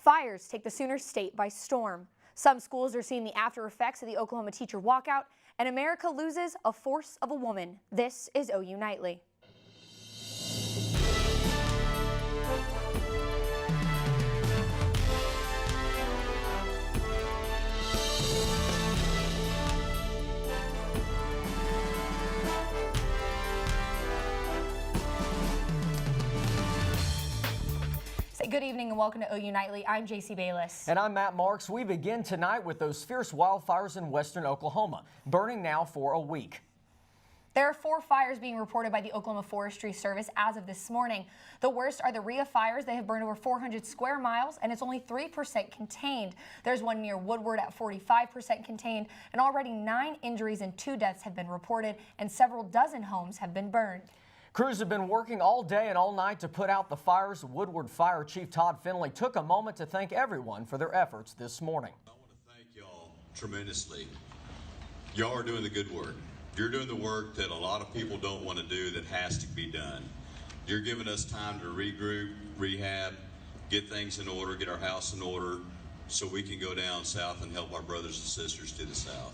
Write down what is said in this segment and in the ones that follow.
Fires take the Sooner State by storm. Some schools are seeing the after effects of the Oklahoma teacher walkout, and America loses a force of a woman. This is OU Nightly. Good evening and welcome to OU Nightly. I'm Jaycie Bayless. And I'm Matt Marks. We begin tonight with those fierce wildfires in western Oklahoma, burning now for a week. There are 4 fires being reported by the Oklahoma Forestry Service as of this morning. The worst are the Rhea fires. They have burned over 400 square miles and it's only 3% contained. There's one near Woodward at 45% contained, and already 9 injuries and 2 deaths have been reported, and several dozen homes have been burned. Crews have been working all day and all night to put out the fires. Woodward Fire Chief Todd Finley took a moment to thank everyone for their efforts this morning. I want to thank y'all tremendously. Y'all are doing the good work. You're doing the work that a lot of people don't want to do that has to be done. You're giving us time to regroup, rehab, get things in order, get our house in order so we can go down south and help our brothers and sisters to the south.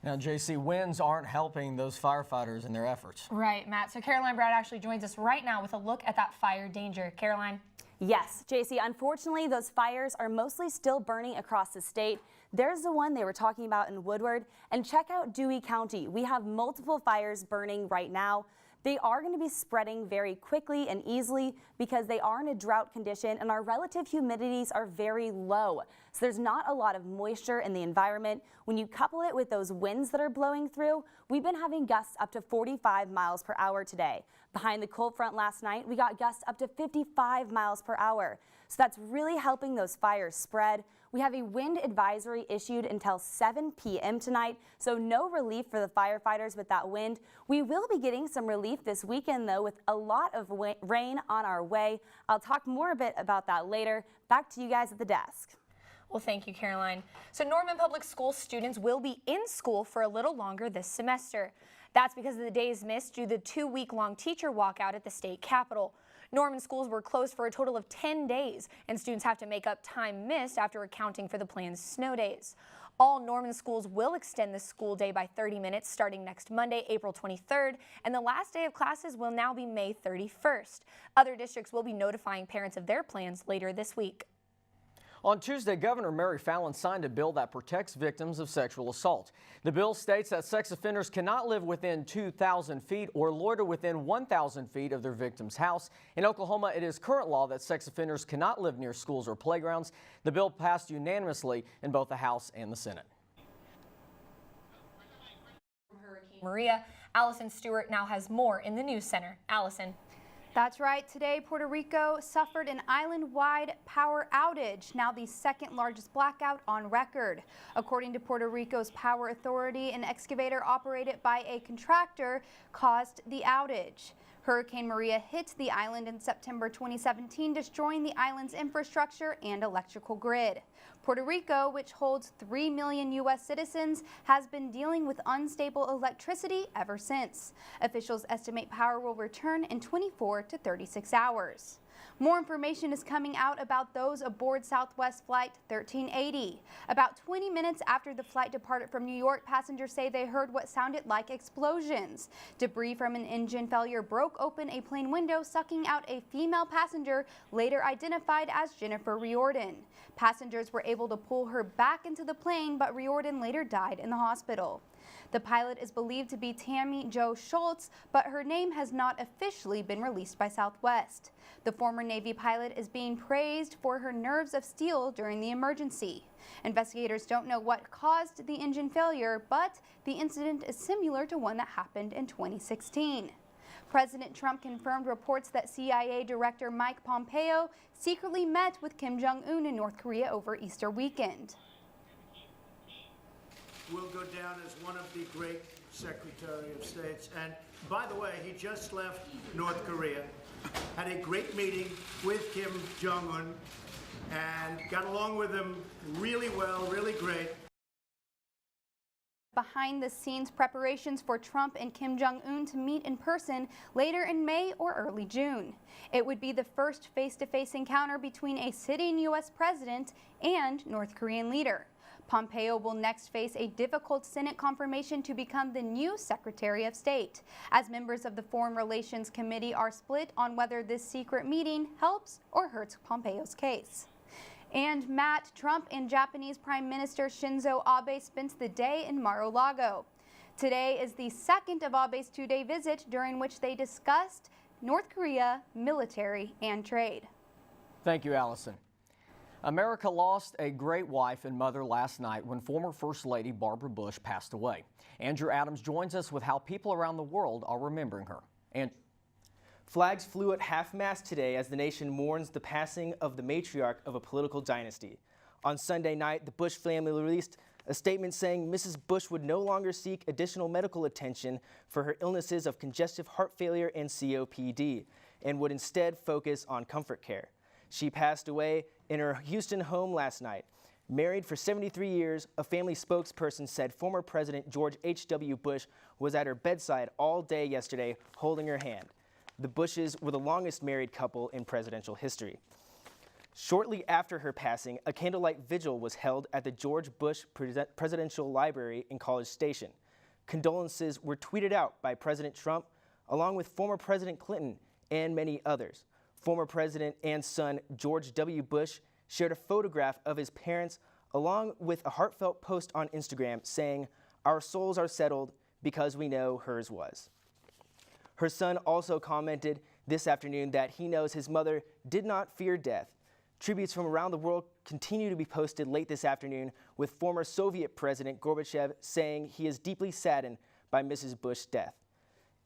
Now, Jaycie, winds aren't helping those firefighters in their efforts. Right, Matt. So Caroline Brad actually joins us right now with a look at that fire danger. Caroline? Yes, Jaycie, unfortunately, those fires are mostly still burning across the state. There's the one they were talking about in Woodward. And check out Dewey County. We have multiple fires burning right now. They are going to be spreading very quickly and easily because they are in a drought condition and our relative humidities are very low. So there's not a lot of moisture in the environment. When you couple it with those winds that are blowing through, we've been having gusts up to 45 miles per hour today. Behind the cold front last night, we got gusts up to 55 miles per hour. So that's really helping those fires spread. We have a wind advisory issued until 7 p.m. tonight, so no relief for the firefighters with that wind. We will be getting some relief this weekend, though, with a lot of rain on our way. I'll talk more a bit about that later. Back to you guys at the desk. Well, thank you, Caroline. So Norman Public School students will be in school for a little longer this semester. That's because of the days missed due to the 2-week-long teacher walkout at the state capitol. Norman schools were closed for a total of 10 days, and students have to make up time missed after accounting for the planned snow days. All Norman schools will extend the school day by 30 minutes starting next Monday, April 23rd, and the last day of classes will now be May 31st. Other districts will be notifying parents of their plans later this week. On Tuesday, Governor Mary Fallin signed a bill that protects victims of sexual assault. The bill states that sex offenders cannot live within 2,000 feet or loiter within 1,000 feet of their victim's house. In Oklahoma, it is current law that sex offenders cannot live near schools or playgrounds. The bill passed unanimously in both the House and the Senate. From Hurricane Maria, Allyson Stewart now has more in the News Center. Allyson. That's right. Today, Puerto Rico suffered an island-wide power outage, now the second largest blackout on record. According to Puerto Rico's Power Authority, an excavator operated by a contractor caused the outage. Hurricane Maria hit the island in September 2017, destroying the island's infrastructure and electrical grid. Puerto Rico, which holds 3 million U.S. citizens, has been dealing with unstable electricity ever since. Officials estimate power will return in 24 to 36 hours. More information is coming out about those aboard Southwest Flight 1380. About 20 minutes after the flight departed from New York, passengers say they heard what sounded like explosions. Debris from an engine failure broke open a plane window, sucking out a female passenger, later identified as Jennifer Riordan. Passengers were able to pull her back into the plane, but Riordan later died in the hospital. The pilot is believed to be Tammy Jo Schultz, but her name has not officially been released by Southwest. The former Navy pilot is being praised for her nerves of steel during the emergency. Investigators don't know what caused the engine failure, but the incident is similar to one that happened in 2016. President Trump confirmed reports that CIA Director Mike Pompeo secretly met with Kim Jong-un in North Korea over Easter weekend. Will go down as one of the great Secretary of States. And by the way, he just left North Korea, had a great meeting with Kim Jong-un, and got along with him really well, really great. behind-the-scenes preparations for Trump and Kim Jong-un to meet in person later in May or early June. It would be the first face-to-face encounter between a sitting U.S. president and North Korean leader. Pompeo will next face a difficult Senate confirmation to become the new Secretary of State, as members of the Foreign Relations Committee are split on whether this secret meeting helps or hurts Pompeo's case. And Matt, Trump and Japanese Prime Minister Shinzo Abe spent the day in Mar-a-Lago. Today is the second of Abe's two-day visit, during which they discussed North Korea, military, and trade. Thank you, Allyson. America lost a great wife and mother last night when former First Lady Barbara Bush passed away. Andrew Adams joins us with how people around the world are remembering her. And flags flew at half-mast today as the nation mourns the passing of the matriarch of a political dynasty. On Sunday night, the Bush family released a statement saying Mrs. Bush would no longer seek additional medical attention for her illnesses of congestive heart failure and COPD, and would instead focus on comfort care. She passed away in her Houston home last night. Married for 73 years, a family spokesperson said former President George H.W. Bush was at her bedside all day yesterday holding her hand. The Bushes were the longest married couple in presidential history. Shortly after her passing, a candlelight vigil was held at the George Bush Presidential Library in College Station. Condolences were tweeted out by President Trump, along with former President Clinton and many others. Former President and son George W. Bush shared a photograph of his parents along with a heartfelt post on Instagram saying, "Our souls are settled because we know hers was." Her son also commented this afternoon that he knows his mother did not fear death. Tributes from around the world continue to be posted late this afternoon, with former Soviet President Gorbachev saying he is deeply saddened by Mrs. Bush's death.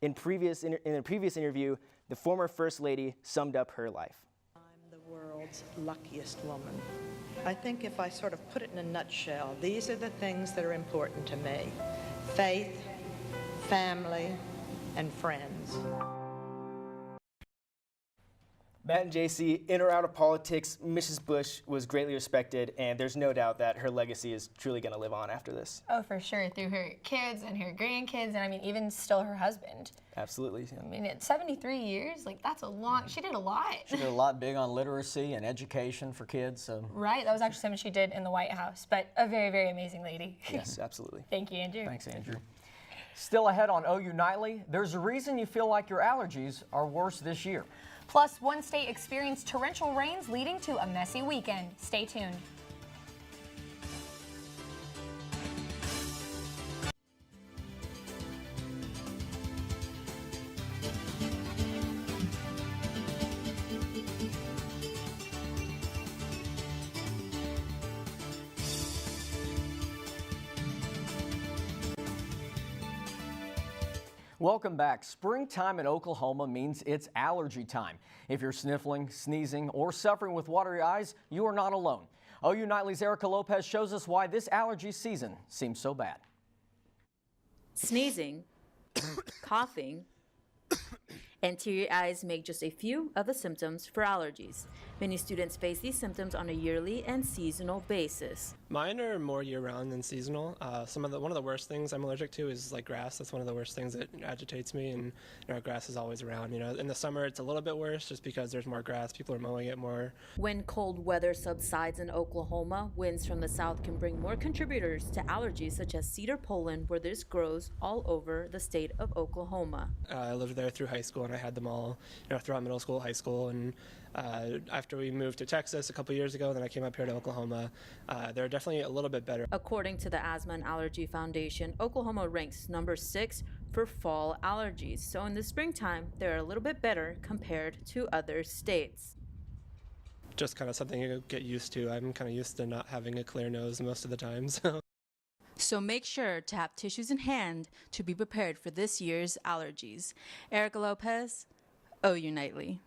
In a previous interview, the former First Lady summed up her life. I'm the world's luckiest woman. I think if I sort of put it in a nutshell, these are the things that are important to me: faith, family, and friends. Matt and Jaycie, in or out of politics, Mrs. Bush was greatly respected, and there's no doubt that her legacy is truly going to live on after this. Oh, for sure, through her kids and her grandkids, and I mean, even still her husband. Absolutely. I mean, at 73 years, like, that's a long, she did a lot. she did a lot big on literacy and education for kids. So. Right, that was actually something she did in the White House, but a very, very amazing lady. Yes, absolutely. Thank you, Andrew. Thanks, Andrew. Still ahead on OU Nightly, there's a reason you feel like your allergies are worse this year. Plus, one state experienced torrential rains leading to a messy weekend. Stay tuned. Welcome back. Springtime in Oklahoma means it's allergy time. If you're sniffling, sneezing, or suffering with watery eyes, you are not alone. OU Nightly's Erica Lopez shows us why this allergy season seems so bad. Sneezing, coughing, and teary eyes make just a few of the symptoms for allergies. Many students face these symptoms on a yearly and seasonal basis. Mine are more year-round than seasonal. One of the worst things I'm allergic to is like grass. That's one of the worst things that agitates me, and grass is always around. In the summer it's a little bit worse just because there's more grass. People are mowing it more. When cold weather subsides in Oklahoma, winds from the south can bring more contributors to allergies such as cedar pollen, where this grows all over the state of Oklahoma. I lived there through high school, and I had them all throughout middle school, high school, and after we moved to Texas a couple years ago, then I came up here to Oklahoma. They're definitely a little bit better. According to the Asthma and Allergy Foundation, Oklahoma ranks number 6 for fall allergies. So in the springtime, they're a little bit better compared to other states. Just kind of something you get used to. I'm kind of used to not having a clear nose most of the time. So make sure to have tissues in hand to be prepared for this year's allergies. Erica Lopez, OU Nightly.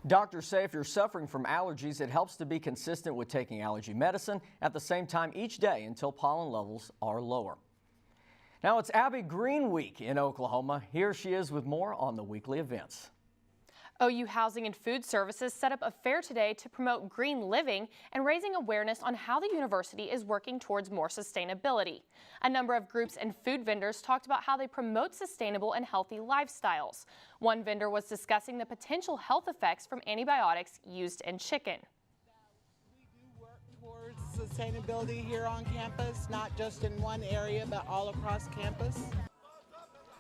Doctors say if you're suffering from allergies, it helps to be consistent with taking allergy medicine at the same time each day until pollen levels are lower. Now it's Abby Green Week in Oklahoma. Here she is with more on the weekly events. OU Housing and Food Services set up a fair today to promote green living and raising awareness on how the university is working towards more sustainability. A number of groups and food vendors talked about how they promote sustainable and healthy lifestyles. One vendor was discussing the potential health effects from antibiotics used in chicken. We do work towards sustainability here on campus, not just in one area, but all across campus.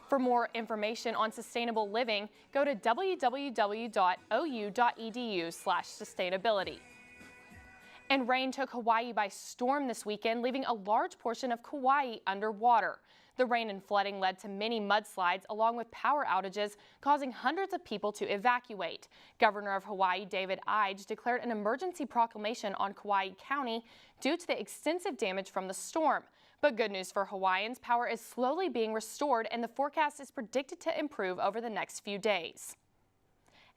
For more information on sustainable living, go to www.ou.edu/sustainability. And rain took Hawaii by storm this weekend, leaving a large portion of Kauai underwater. The rain and flooding led to many mudslides along with power outages, causing hundreds of people to evacuate. Governor of Hawaii, David Ige, declared an emergency proclamation on Kauai County due to the extensive damage from the storm. But good news for Hawaiians, power is slowly being restored and the forecast is predicted to improve over the next few days.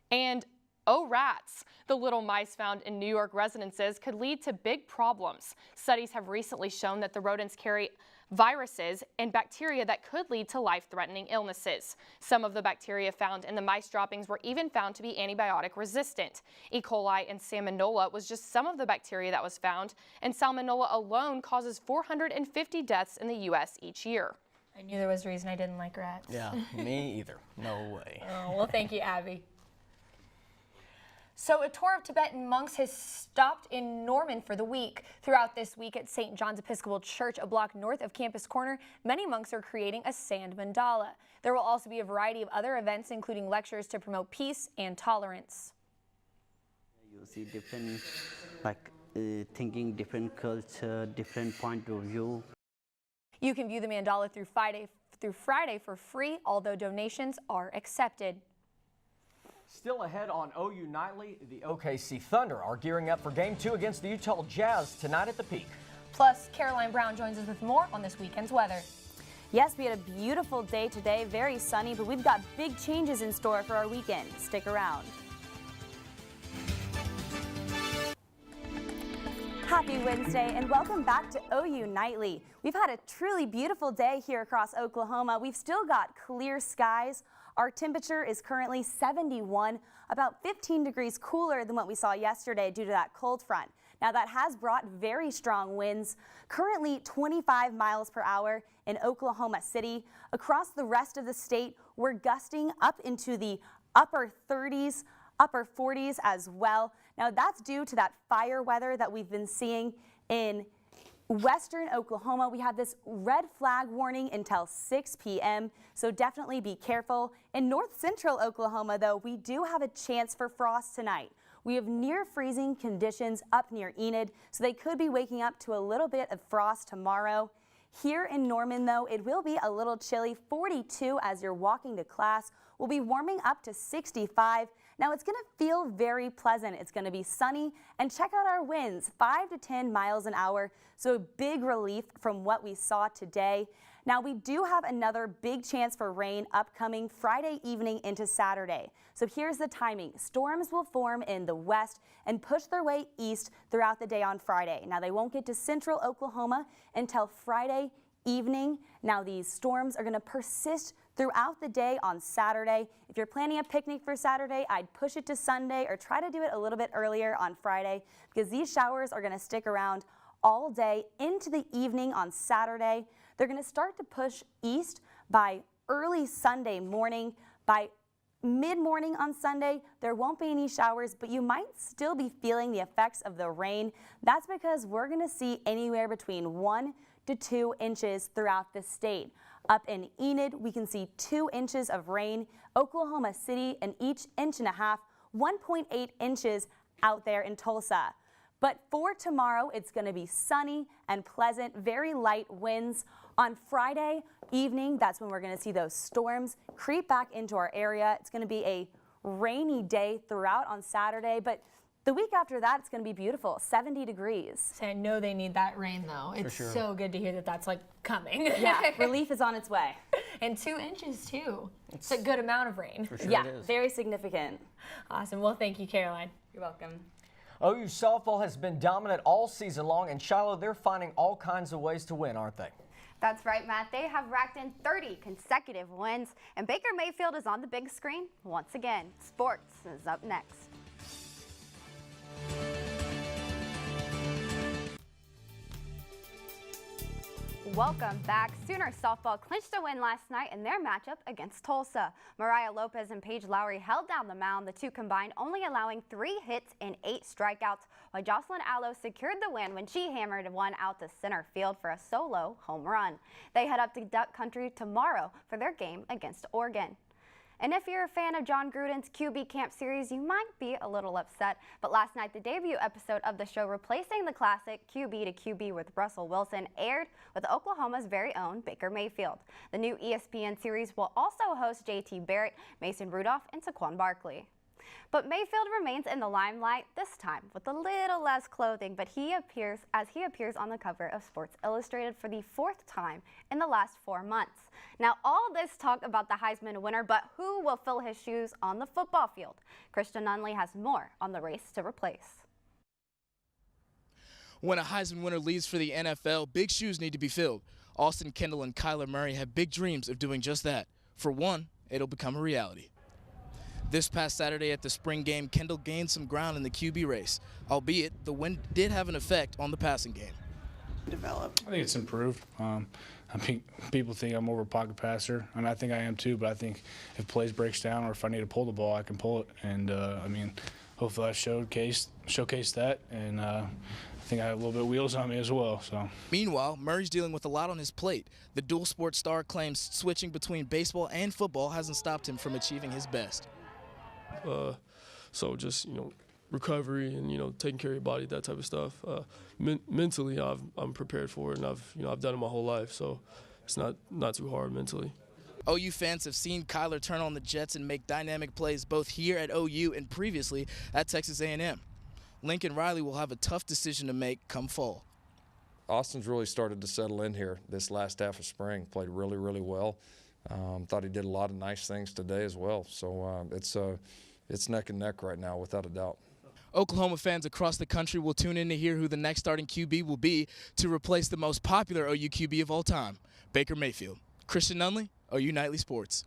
And oh rats! The little mice found in New York residences could lead to big problems. Studies have recently shown that the rodents carry viruses and bacteria that could lead to life-threatening illnesses. Some of the bacteria found in the mice droppings were even found to be antibiotic resistant. E. coli and salmonella was just some of the bacteria that was found, and salmonella alone causes 450 deaths in the U.S. each year. I knew there was a reason I didn't like rats. Yeah, me either. No way. Oh, well, thank you, Abby. So a tour of Tibetan monks has stopped in Norman for the week. Throughout this week at St. John's Episcopal Church, a block north of Campus Corner, many monks are creating a sand mandala. There will also be a variety of other events, including lectures to promote peace and tolerance. You see different, thinking, different culture, different point of view. You can view the mandala through Friday for free, although donations are accepted. Still ahead on OU Nightly, the OKC Thunder are gearing up for Game 2 against the Utah Jazz tonight at the Peak. Plus, Caroline Brown joins us with more on this weekend's weather. Yes, we had a beautiful day today, very sunny, but we've got big changes in store for our weekend. Stick around. Happy Wednesday and welcome back to OU Nightly. We've had a truly beautiful day here across Oklahoma. We've still got clear skies. Our temperature is currently 71, about 15 degrees cooler than what we saw yesterday due to that cold front. Now that has brought very strong winds, currently 25 miles per hour in Oklahoma City. Across the rest of the state, we're gusting up into the upper 30s, upper 40s as well. Now that's due to that fire weather that we've been seeing in western Oklahoma. We have this red flag warning until 6 p.m., so definitely be careful. In north central Oklahoma, though, we do have a chance for frost tonight. We have near freezing conditions up near Enid, so they could be waking up to a little bit of frost tomorrow. Here in Norman, though, it will be a little chilly. 42 as you're walking to class. We'll be warming up to 65. Now it's going to feel very pleasant. It's going to be sunny, and check out our winds, 5 to 10 miles an hour. So a big relief from what we saw today. Now we do have another big chance for rain upcoming Friday evening into Saturday. So here's the timing. Storms will form in the west and push their way east throughout the day on Friday. Now they won't get to central Oklahoma until Friday evening. Now these storms are going to persist throughout the day on Saturday. If you're planning a picnic for Saturday, I'd push it to Sunday or try to do it a little bit earlier on Friday because these showers are going to stick around all day into the evening on Saturday. They're going to start to push east by early Sunday morning. By mid-morning on Sunday, there won't be any showers, but you might still be feeling the effects of the rain. That's because we're going to see anywhere between 1 to 2 inches throughout the state. Up in Enid, we can see 2 inches of rain. Oklahoma City, an each inch and a half, 1.8 inches out there in Tulsa. But for tomorrow, it's going to be sunny and pleasant, very light winds. On Friday evening, that's when we're going to see those storms creep back into our area. It's going to be a rainy day throughout on Saturday, but the week after that, it's going to be beautiful, 70 degrees. So I know they need that rain, though. It's so good to hear that that's like coming. Yeah, relief is on its way. And 2 inches, too. It's a good amount of rain. For sure Yeah, it is. very significant. Awesome. Well, thank you, Caroline. You're welcome. OU softball has been dominant all season long, and Shiloh, they're finding all kinds of ways to win, aren't they? That's right, Matt. They have racked in 30 consecutive wins, and Baker Mayfield is on the big screen once again. Sports is up next. Welcome back. Sooner softball clinched a win last night in their matchup against Tulsa. Mariah Lopez and Paige Lowry held down the mound, the two combined only allowing 3 hits and 8 strikeouts, while Jocelyn Allo secured the win when she hammered one out to center field for a solo home run. They head up to Duck Country tomorrow for their game against Oregon. And if you're a fan of John Gruden's QB Camp series, you might be a little upset. But last night, the debut episode of the show replacing the classic QB to QB with Russell Wilson aired with Oklahoma's very own Baker Mayfield. The new ESPN series will also host JT Barrett, Mason Rudolph, and Saquon Barkley. But Mayfield remains in the limelight, this time with a little less clothing, but he appears on the cover of Sports Illustrated for the 4th time in the last 4 months. Now, all this talk about the Heisman winner, but who will fill his shoes on the football field? Christian Nunley has more on the race to replace. When a Heisman winner leaves for the NFL, big shoes need to be filled. Austin Kendall and Kyler Murray have big dreams of doing just that. For one, it'll become a reality. This past Saturday at the spring game, Kendall gained some ground in the QB race, albeit the win did have an effect on the passing game. Developed. I think it's improved. I mean, people think I'm more of a pocket passer. I mean, I think I am too, but I think if plays breaks down or if I need to pull the ball, I can pull it. And I mean, hopefully I showcase that, and I think I have a little bit of wheels on me as well. So. Meanwhile, Murray's dealing with a lot on his plate. The dual sport star claims switching between baseball and football hasn't stopped him from achieving his best. So just, recovery and, taking care of your body, that type of stuff. Mentally, I'm prepared for it, and I've done it my whole life, so it's not too hard mentally. OU fans have seen Kyler turn on the Jets and make dynamic plays both here at OU and previously at Texas A&M. Lincoln Riley will have a tough decision to make come fall. Austin's really started to settle in here this last half of spring, played really, really well. Thought he did a lot of nice things today as well. So it's neck and neck right now, without a doubt. Oklahoma fans across the country will tune in to hear who the next starting QB will be to replace the most popular OU QB of all time, Baker Mayfield. Christian Nunley, OU Nightly Sports.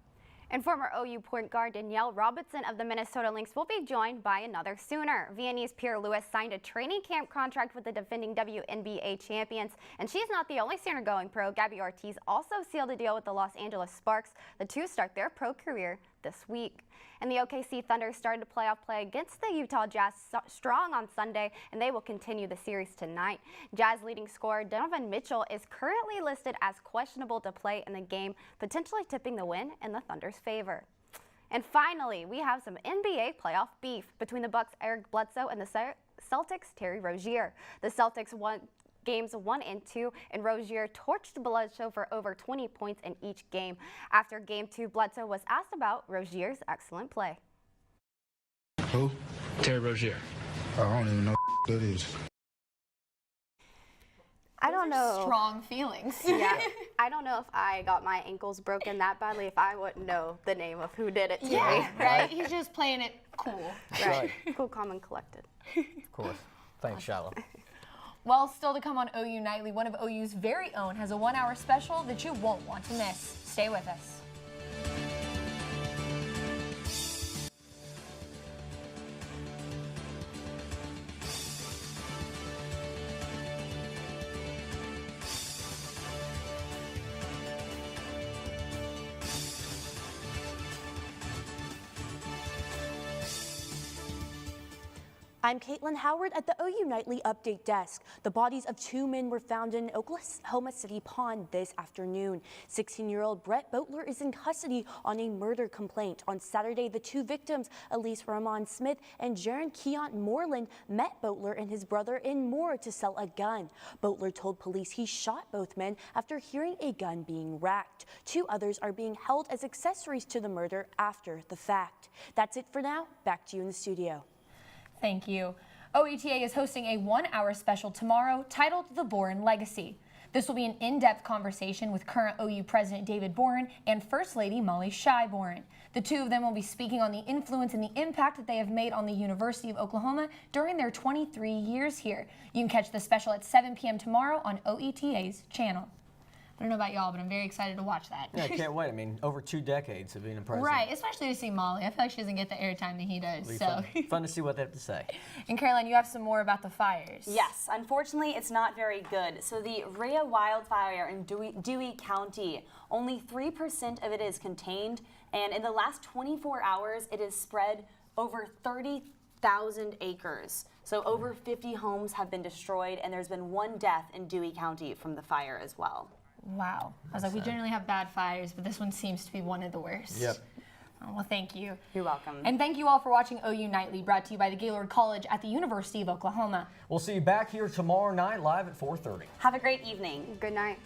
And former OU point guard Danielle Robinson of the Minnesota Lynx will be joined by another Sooner. Viennese Pierre Lewis signed a training camp contract with the defending WNBA champions, and she's not the only Sooner going pro. Gabby Ortiz also sealed a deal with the Los Angeles Sparks. The two start their pro career this week. And the OKC Thunder started playoff play against the Utah Jazz strong on Sunday, and they will continue the series tonight. Jazz leading scorer Donovan Mitchell is currently listed as questionable to play in the game, potentially tipping the win in the Thunder's favor. And finally, we have some NBA playoff beef between the Bucks' Eric Bledsoe and the Celtics' Terry Rozier. The Celtics won Games 1 and 2, and Rozier torched Bledsoe for over 20 points in each game. After Game 2, Bledsoe was asked about Rozier's excellent play. Who? Terry Rozier. I don't even know who that is. I don't know. Strong feelings. Yeah, I don't know if I got my ankles broken that badly if I wouldn't know the name of who did it to me. Right? He's just playing it cool. Right. Cool, calm, and collected. Of course. Thanks, Shiloh. Well, still to come on OU Nightly, one of OU's very own has a 1-hour special that you won't want to miss. Stay with us. I'm Katelyn Howard at the OU Nightly Update Desk. The bodies of 2 men were found in Oklahoma City Pond this afternoon. 16-year-old Brett Boatler is in custody on a murder complaint. On Saturday, the 2 victims, Elise Ramon Smith and Jaron Keont Moreland, met Boatler and his brother in Moore to sell a gun. Boatler told police he shot both men after hearing a gun being racked. 2 others are being held as accessories to the murder after the fact. That's it for now. Back to you in the studio. Thank you. OETA is hosting a 1-hour special tomorrow titled The Boren Legacy. This will be an in-depth conversation with current OU President David Boren and First Lady Molly Shy Boren. The 2 of them will be speaking on the influence and the impact that they have made on the University of Oklahoma during their 23 years here. You can catch the special at 7 p.m. tomorrow on OETA's channel. don't know about y'all, but I'm very excited to watch that. Yeah, I can't wait. I mean, over 2 decades of being a president. Right, especially to see Molly. I feel like she doesn't get the airtime that he does. So Fun to see what they have to say. And Caroline, you have some more about the fires. Yes, unfortunately, it's not very good. So the Rhea wildfire in Dewey County, only 3% of it is contained, and in the last 24 hours, it has spread over 30,000 acres. So over 50 homes have been destroyed, and there's been 1 death in Dewey County from the fire as well. Wow. I was like, we generally have bad fires, but this one seems to be one of the worst. Yep. Oh, well, thank you. You're welcome. And thank you all for watching OU Nightly, brought to you by the Gaylord College at the University of Oklahoma. We'll see you back here tomorrow night live at 4:30. Have a great evening. Good night.